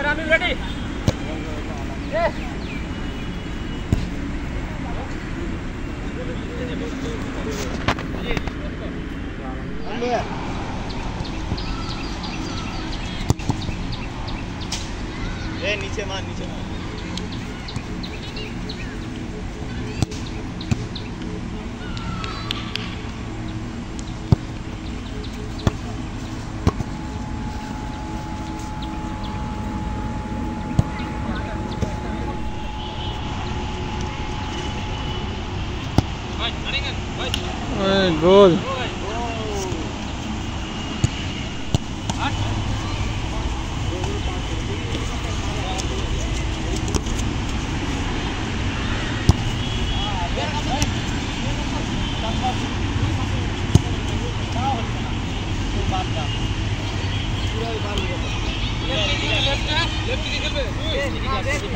Ramil ready. Yes. नीचे मार नीचे मार गोल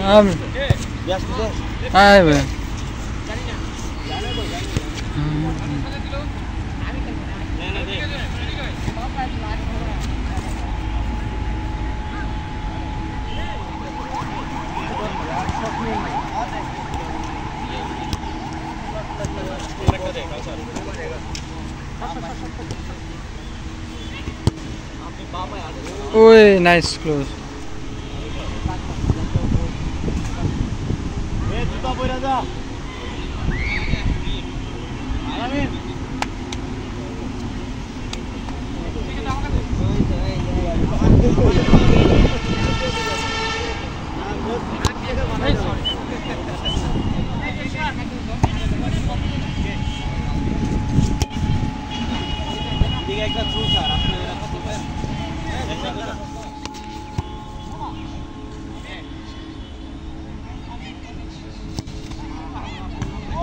हाँ भाई ओए नाइस क्लोज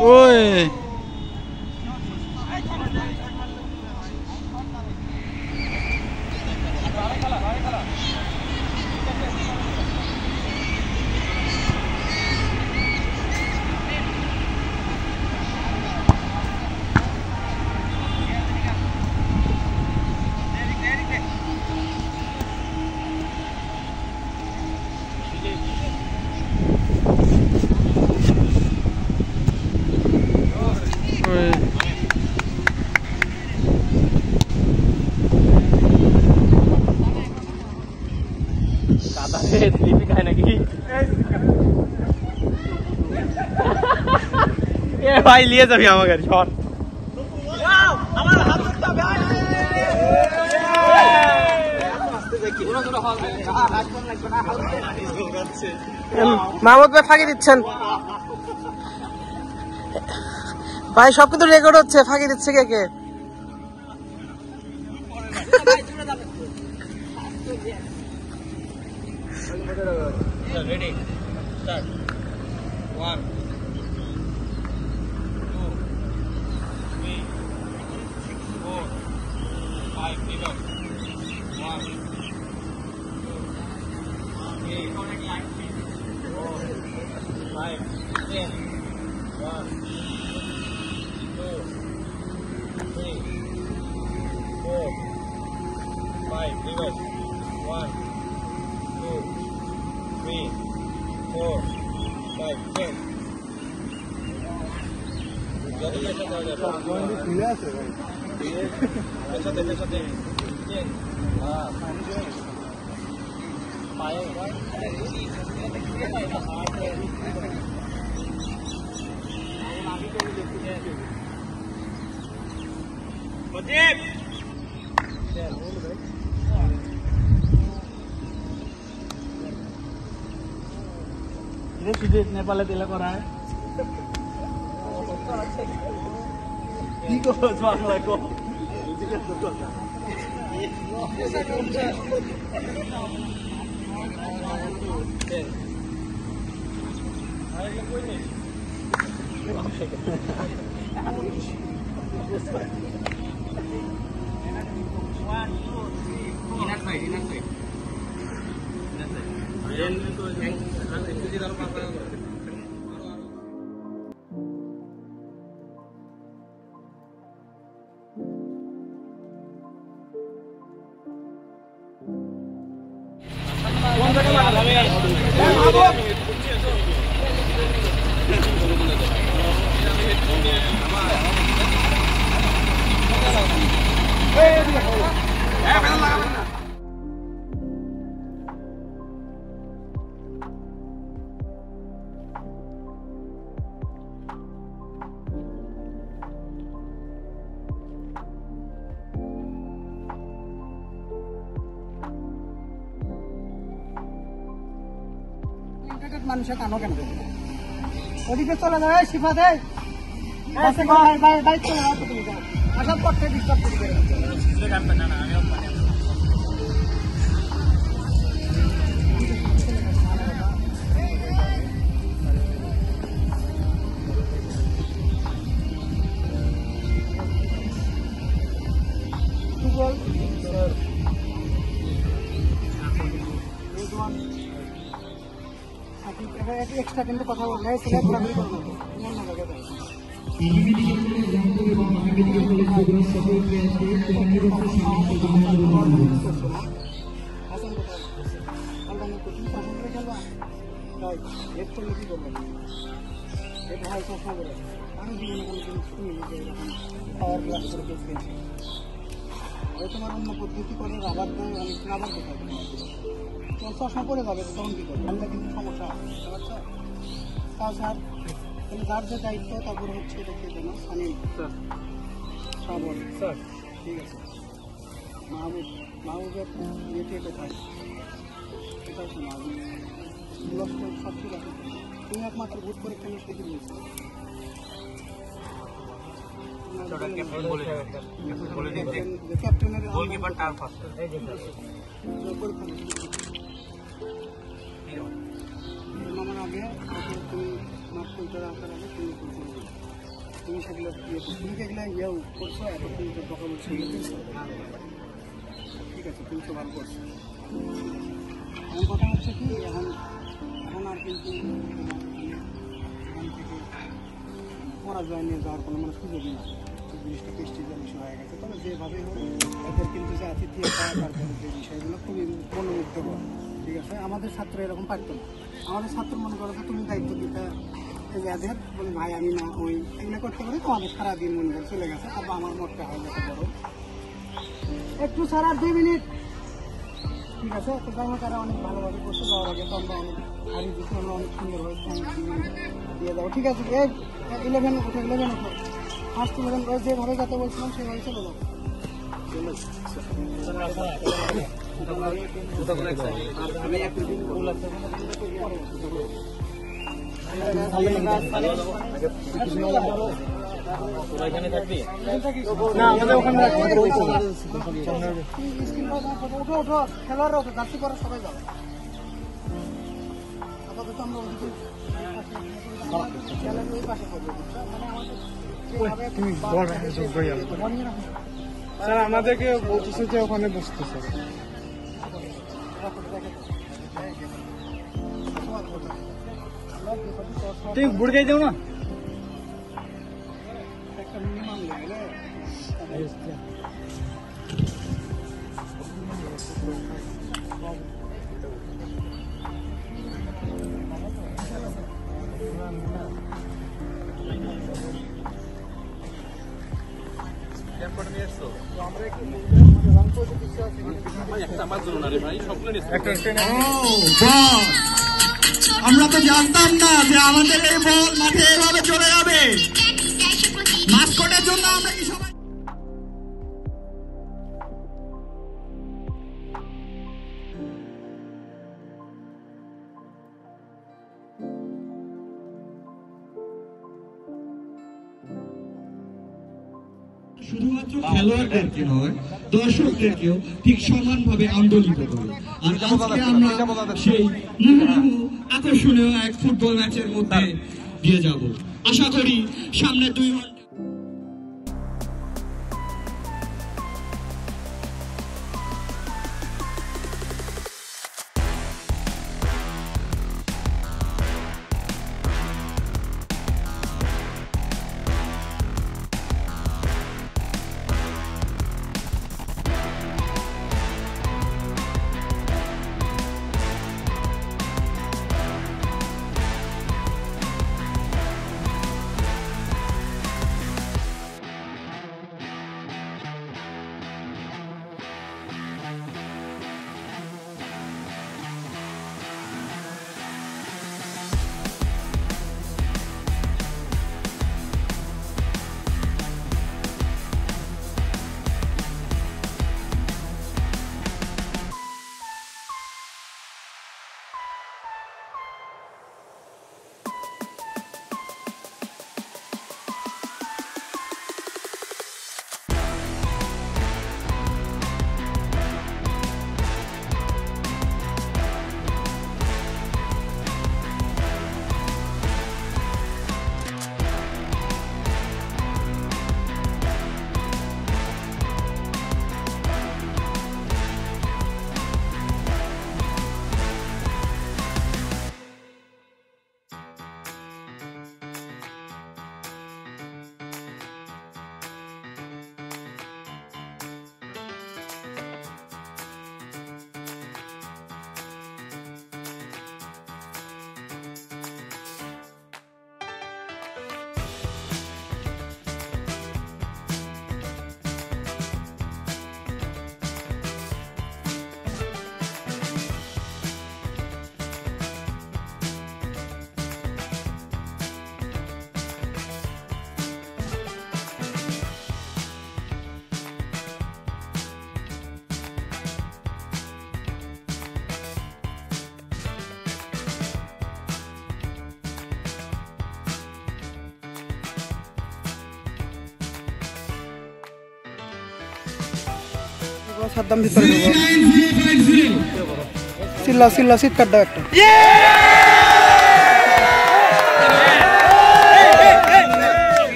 ओए ये भाई लिए जब यहाँ मगर शॉट মাহমুদ ভাই ফাঁকি দিচ্ছেন ভাই সবকিছু রেকর্ড হচ্ছে ফাঁকি দিচ্ছে কে কে ready start 1 2 3 4 5 figure 1 2 3 4 5 10 1 2 3 4 5 figure 1 2 3 4 5 10 jadi ya sudah ada pesan 10 नेपालले त्यसलाई गराए को ज्वाङलाको One second. মানুষের কানো কেন ওদিকে চলে যাবে শিফা দে বাইক চলে যাও তুমি যাও আসার পর থেকে ডিস্টার্ব করবে एक्स्ट्रा किंतु কথা বললে সেটা ঘোরাঘুরি করবো মন না লাগে তোমার অন্য পদ্ধতি করে রাবার দেয় অনেক রাবার কোথায় চশমা পরে যাবে তখন কি করবে আমরা কিন্তু সমস্যা বুঝতে পারছো তাও স্যার তাহলে যার যে দায়িত্ব তারপরে হচ্ছে এটা কে জানো সানিম স্যার শ্রাবণ স্যার ঠিক আছে মাহবুবের ইয়েতে কোথায় এটা হচ্ছে মাহবুব সব ঠিক আছে তুমি একমাত্র ভোট পরীক্ষা নিয়ে সেদিন নিয়েছো ক্যাপ্টেনের গোলকিপার টার ফার্স্ট মামার আগে তুমি মাঠ পরিচয় আসার আগে তুমি সেগুলো ইয়ে তুমি যেগুলো ইয়েও করছো এতক্ষণ কথা বলছো ঠিক আছে তুমি তো ভালো করছো এখন কথা হচ্ছে কি এখন আর কিন্তু এখান থেকে পরাজয় নিয়ে যাওয়ার কোনো মানে সুযোগই না জিনিসটা প্রেস্টিজের বিষয় হয়ে গেছে তবে যেভাবে হোক এদের কিন্তু যে আতিথিয়তা তারপরে যে বিষয়গুলো খুবই মনোমুগ্ধকর ঠিক আছে আমাদের ছাত্র এরকম পারতো না আমাদের ছাত্র মনে করো যে তুমি দায়িত্ব দিতে এদের বলে ভাই আমি না ওই এগুলো করতে পারি তোমাদের সারাদিন মনে করে চলে গেছে তারপর আমার মতটা হয়ে গেছে বড় একটু ছাড়া 2 মিনিট ঠিক আছে তো যাই হোক তারা অনেক ভালোভাবে করতে যাওয়ার আগে তো আমরা অনেক হারিয়ে দিচ্ছি আমরা অনেক সুন্দরভাবে দিয়ে যাবো ঠিক আছে 11 ওঠো ফার্স্ট 11 ওই যেভাবে যেতে বলছিলাম সেভাবে চলে যাবো আমি একটু এখানে থাকবি না আমাদের ওখানে ওঠো খেলোয়াড়রা ওঠো জার্সি পরে সবাই যাবে আপাতত আমরা ওই পাশে করবো স্যার আমাদেরকে বলতেছে যে ওখানে বসতেছে তুই বুড় গাই দাও না একটা মিনিমাম লাগলে আমরা তো জানতাম না যে আমাদের এই বল মাঠে এভাবে চলে যাবে মাস্কটের জন্য আমরা কি সবাই শুধুমাত্র খেলোয়াড়দেরকে নয় দর্শকদেরকেও ঠিক সমানভাবে আন্দোলিত করে আর আজকে আমরা সেই মুহুর্মুহু আকর্ষণীয় এক ফুটবল ম্যাচের মধ্যে দিয়ে যাব আশা করি সামনে 2 ঘন্টা সাদ্দাম ভিতরে ঢুকো। চিল্লা চিৎকার দাও একটা।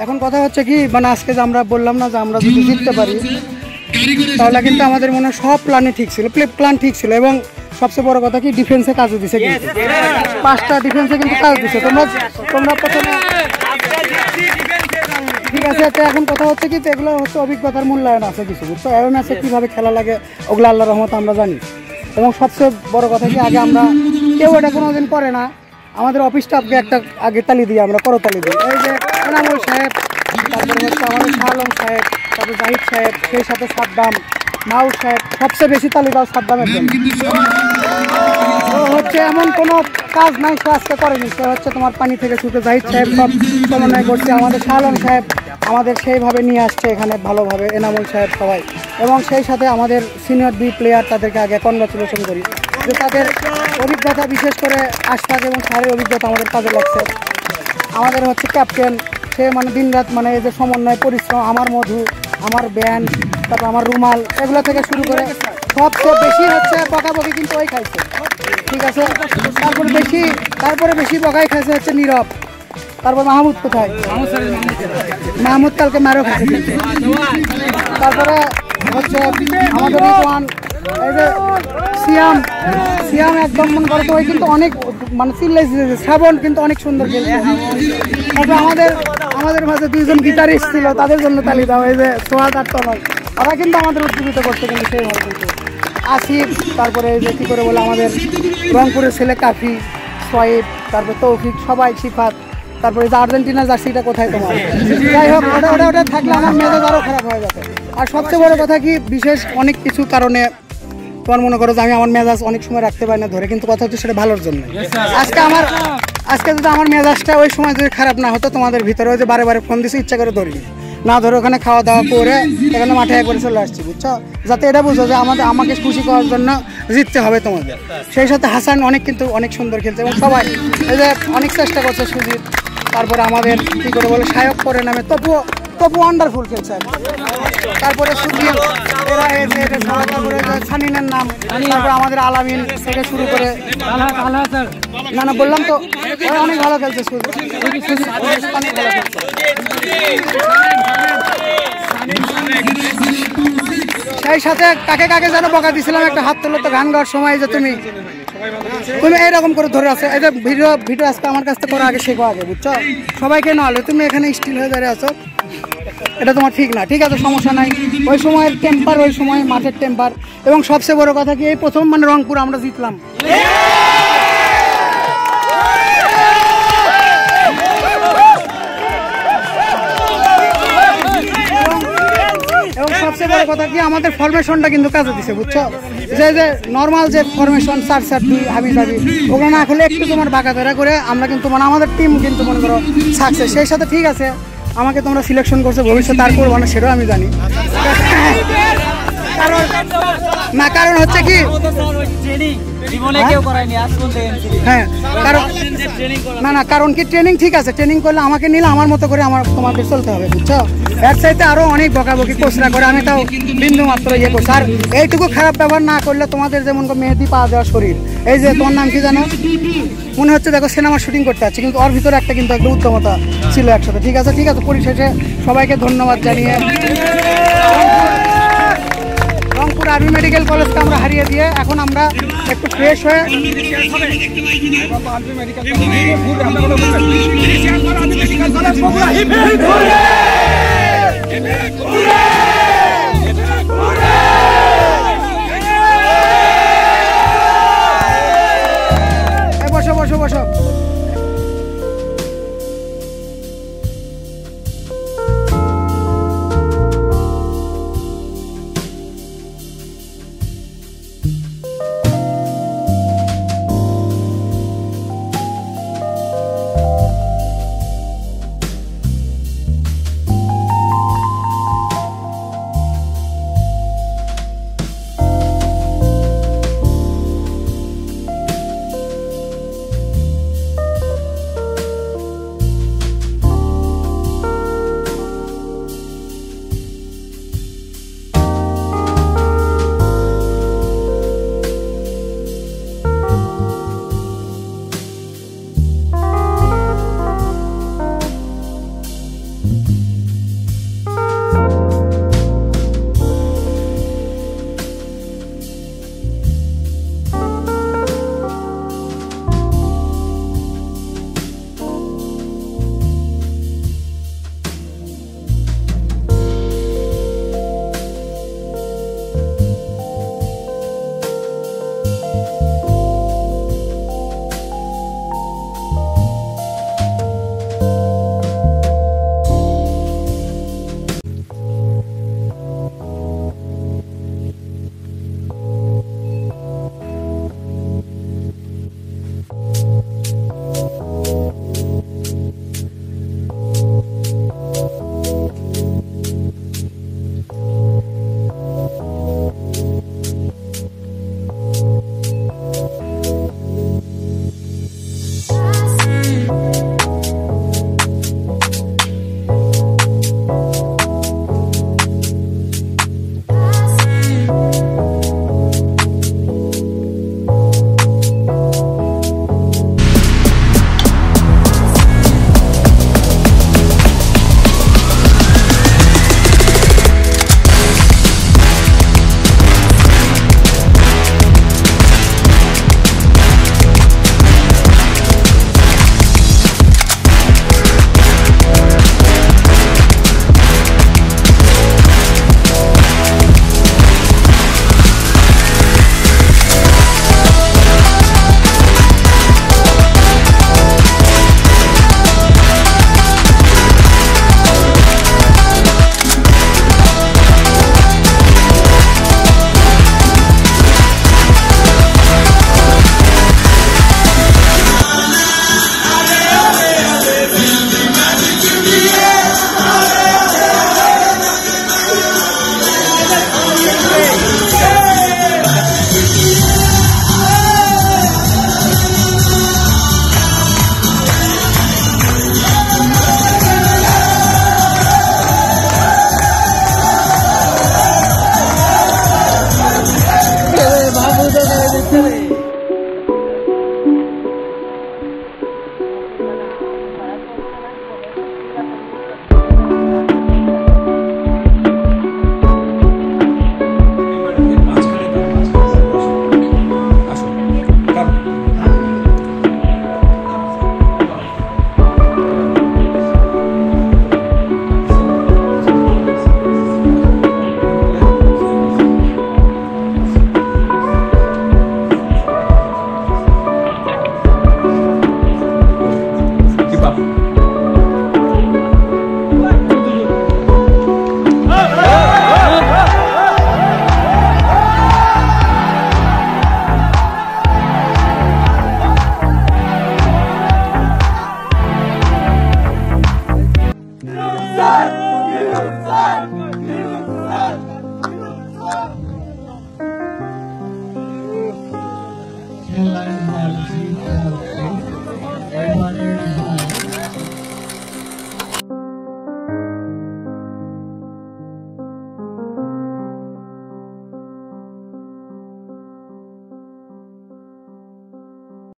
এখন কথা হচ্ছে কি, মানে আজকে যে আমরা বললাম না যে আমরা যদি জিততে পারি তাহলে কিন্তু আমাদের মনে হয় সব প্ল্যানই ঠিক ছিল, প্ল্যান ঠিক ছিল। এবং সবচেয়ে বড় কথা কি, ডিফেন্সে কাজও দিছে, কিন্তু 5টা ডিফেন্সে কিন্তু কাজ দিছে। তোমরা প্রথমে ঠিক আছে। তো এখন কথা হচ্ছে কি, এগুলো হচ্ছে অভিজ্ঞতার মূল্যায়ন আছে কিছু, বুঝছো? এমন আছে কীভাবে খেলা লাগে ওগুলো আল্লাহর রহমতে আমরা জানি। এবং সবচেয়ে বড় কথা কি, আগে আমরা কেউ এটা কোনোদিন করে না, আমাদের অফিস স্টাফকে একটা আগে তালি দিই, আমরা করতালি দিই। এই যে এনামুল সাহেব, তারপরে হচ্ছে আমাদের শাহ আলম সাহেব, তারপর জাহিদ সাহেব, সেই সাথে সাদ্দাম, মাউস সাহেব, সবচেয়ে বেশি তালি দাও সাদ্দামের জন্য। ও হচ্ছে এমন কোনো কাজ নাই সে আজকে করেনি, সে হচ্ছে তোমার পানি থেকে ছুটে জাহিদ সাহেব সব সমন্বয় করছে। আমাদের শাহ আলম সাহেব আমাদের সেইভাবে নিয়ে আসছে এখানে ভালোভাবে, এনামুল সাহেব সবাই। এবং সেই সাথে আমাদের সিনিয়র 2 প্লেয়ার, তাদেরকে আগে কনগ্রাচুলেশন করি যে তাদের অভিজ্ঞতা, বিশেষ করে আশফাক এবং স্যারের অভিজ্ঞতা আমাদের কাজে লাগছে। আমাদের হচ্ছে ক্যাপ্টেন, সে মানে দিনরাত মানে এই যে সমন্বয় পরিশ্রম, আমার মধু, আমার ব্যান্ড, তারপর আমার রুমাল, এগুলো থেকে শুরু করে সবচেয়ে বেশি হচ্ছে বকাবকি কিন্তু ওই খাইছে, ঠিক আছে। তারপরে বেশি বকাই খাইছে হচ্ছে নীরব। তারপর মাহমুদ কোথায়? মাহমুদ কালকে মারও খাইছে। তারপরে হচ্ছে আমাদের রিজওয়ান, এই যে সিয়াম একদম মনে করো তো, ওই কিন্তু অনেক মানে চিল্লাইছে। শ্রাবণ কিন্তু অনেক সুন্দর খেলছে। তারপরে আমাদের মাঝে 2জন গিটারিস্ট ছিল, তাদের জন্য তালি দাও। এই যে সোহাগ আর তনয়, ওরা কিন্তু আমাদের উজ্জীবিত করছে কিন্তু সেইভাবে। কিন্তু আসিফ, তারপরে এই যে কী করে বলে আমাদের রংপুরের ছেলে কাফি, সোয়েব, তারপর তৌফিক, সবাই, সিফাত, তারপরে যে আর্জেন্টিনার জার্সিটা কোথায় তোমার? যাই হোক, ওটা থাকলে আমার মেজাজ আরও খারাপ হয়ে যাবে। আর সবচেয়ে বড় কথা কি, বিশেষ অনেক কিছু কারণে তোমার মনে করো যে আমি আমার মেজাজ অনেক সময় রাখতে পারি না ধরে, কিন্তু কথা হচ্ছে সেটা ভালোর জন্য। আজকে যদি আমার মেজাজটা ওই সময় যদি খারাপ না হতো, তোমাদের ভিতরে ওই যে বারে ফোন দিচ্ছে, ইচ্ছা করে ধরিনি না ধরে ওখানে খাওয়া দাওয়া করে এখানে মাঠে একবারে চলে আসছি, বুঝছো? যাতে এটা বুঝো যে আমাকে খুশি করার জন্য জিততে হবে তোমাদের। সেই সাথে হাসান কিন্তু অনেক সুন্দর খেলছে, এবং সবাই এই যে অনেক চেষ্টা করছে, সুজিত, তারপরে আমাদের কী করে বলে সায়ক করে নামে তপু ওয়ান্ডারফুল খেলছে। তারপরে সুজিত, তারপরে সানিনের নাম, তারপরে আমাদের আলামিন থেকে শুরু করে না বললাম তো, অনেক ভালো খেলছে সুজিত, অনেক ভালো খেলছে। সেই সাথে কাকে যেন বকা দিয়েছিলাম, একটা হাত তোলো তো গান গাওয়ার সময়, যে তুমি এইরকম করে ধরে আছে। এই যে ভিডিও আজকে আমার কাছ থেকে করা আগে শেখো আগে, বুঝছো? সবাইকে না হলে তুমি এখানে স্টিল হয়ে দাঁড়িয়ে আছো, এটা তোমার ঠিক না। ঠিক আছে, সমস্যা নাই। ওই সময়ের টেম্পার, ওই সময় মাঠের টেম্পার। এবং সবচেয়ে বড় কথা কি, এই প্রথম মানে রংপুর আমরা জিতলাম। এবং সবচেয়ে বড় কথা কি, আমাদের ফরমেশনটা কিন্তু কাজে দিছে, বুঝছো? যে নর্মাল যে ফরমেশন 4-4-2 হাবি ওগুলো না খেলে একটু তোমার বাঁকাতেরা করে আমরা কিন্তু মানে আমাদের টিম কিন্তু মনে করো সাকসেস। সেই সাথে ঠিক আছে, আমাকে তোমরা সিলেকশন করছো, ভবিষ্যতে আর করবো না সেটাও আমি জানি। কারণ হচ্ছে কি, হ্যাঁ কারণ কি, ট্রেনিং ঠিক আছে, ট্রেনিং করলে আমাকে নিলে আমার মতো করে তোমাদের চলতে হবে, বুঝছো? এর চাইতে আরো অনেক বকাবকি কোচরা করে, আমি তাও বিন্দু মাত্র ইয়ে করছি। আর এইটুকু খারাপ ব্যবহার না করলে তোমাদের যেমন মেহেদি পা দেওয়া শরীর, এই যে তোমার নাম কি জানো? মনে হচ্ছে দেখো সিনেমার শুটিং করতে যাচ্ছে, কিন্তু ওর ভিতরে একটা উদ্যমতা ছিল একসাথে। ঠিক আছে, পরিশেষে সবাইকে ধন্যবাদ জানিয়ে রংপুর আর্মি মেডিকেল কলেজকে আমরা হারিয়ে দিয়ে এখন আমরা একটু ফ্রেশ হয়ে বসো খেলায় হার জিত এবারে